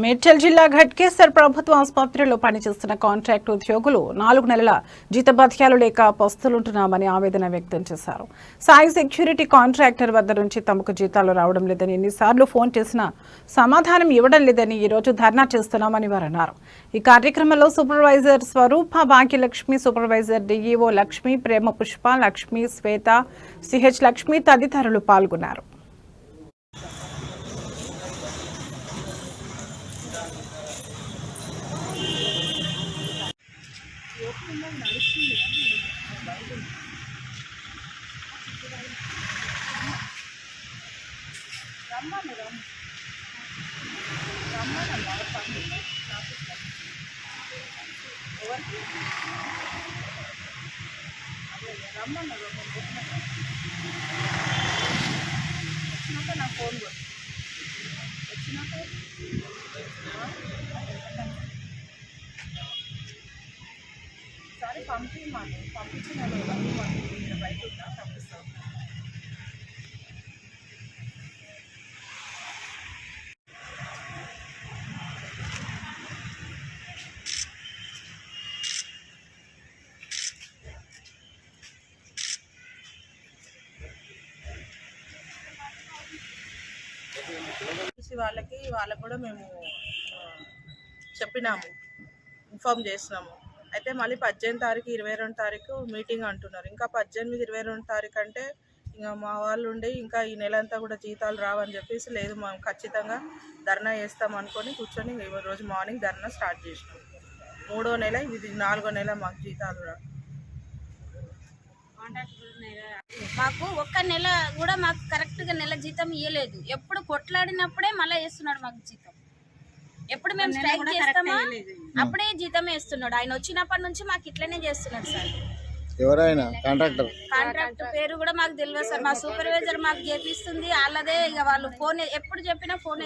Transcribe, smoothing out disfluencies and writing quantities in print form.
మేడ్చల్ జిల్లా ఘట్కేసర్ ప్రభుత్వ ఆసుపత్రిలో పనిచేస్తున్న కాంట్రాక్ట్ ఉద్యోగులు 4 నెలల జీతభత్యాలు లేక పస్తులుంటున్నామని ఆవేదన వ్యక్తం చేశారు. సాయి సెక్యూరిటీ కాంట్రాక్టర్ వద్ద నుంచి తమకు జీతాలు రావడం లేదని, ఎన్నిసార్లు ఫోన్ చేసినా సమాధానం ఇవ్వడం లేదని ఈ రోజు ధర్నా చేస్తున్నామని వారు అన్నారు. ఈ కార్యక్రమంలో సూపర్వైజర్ స్వరూప, భాగ్యలక్ష్మి, సూపర్వైజర్ డిఈఓ లక్ష్మి, ప్రేమ పుష్ప, లక్ష్మి, శ్వేత, సిహెచ్ లక్ష్మి తదితరులు పాల్గొన్నారు. పంపించిన బయట పంపిస్తాం. వాళ్ళకి కూడా మేము చెప్పినాము, ఇన్ఫార్మ్ చేస్తున్నాము. అయితే మళ్ళీ 18 తారీఖు 22 తారీఖు మీటింగ్ అంటున్నారు. ఇంకా 18, 22 తారీఖు అంటే ఇంకా మా వాళ్ళు ఉండి ఇంకా ఈ నెల అంతా కూడా జీతాలు రావని చెప్పేసి, లేదు మేము ఖచ్చితంగా ధర్నా చేస్తాం అనుకొని కూర్చొని రోజు మార్నింగ్ ధర్నా స్టార్ట్ చేసినాం. 3వ నెల, ఇది 4వ నెల మాకు జీతాలు రా. మాకు ఒక్క నెల కూడా మాకు కరెక్ట్గా నెల జీతం ఇవ్వలేదు. ఎప్పుడు కొట్లాడినప్పుడే మళ్ళీ వేస్తున్నాడు మాకు జీతం. ఎప్పుడు మేము స్ట్రైక్ చేస్తామో అప్పుడే జీతం వేస్తున్నాడు. ఆయన వచ్చినప్పటి నుంచి మాకు ఇట్లనే చేస్తున్నాడు సార్. ఎవరైనా కాంట్రాక్ట్ పేరు కూడా మాకు తెలియదు సార్. మా సూపర్వైజర్ మాకు చేపిస్తుంది వాళ్ళదే. ఇక వాళ్ళు ఫోన్ ఎప్పుడు చెప్పినా ఫోన్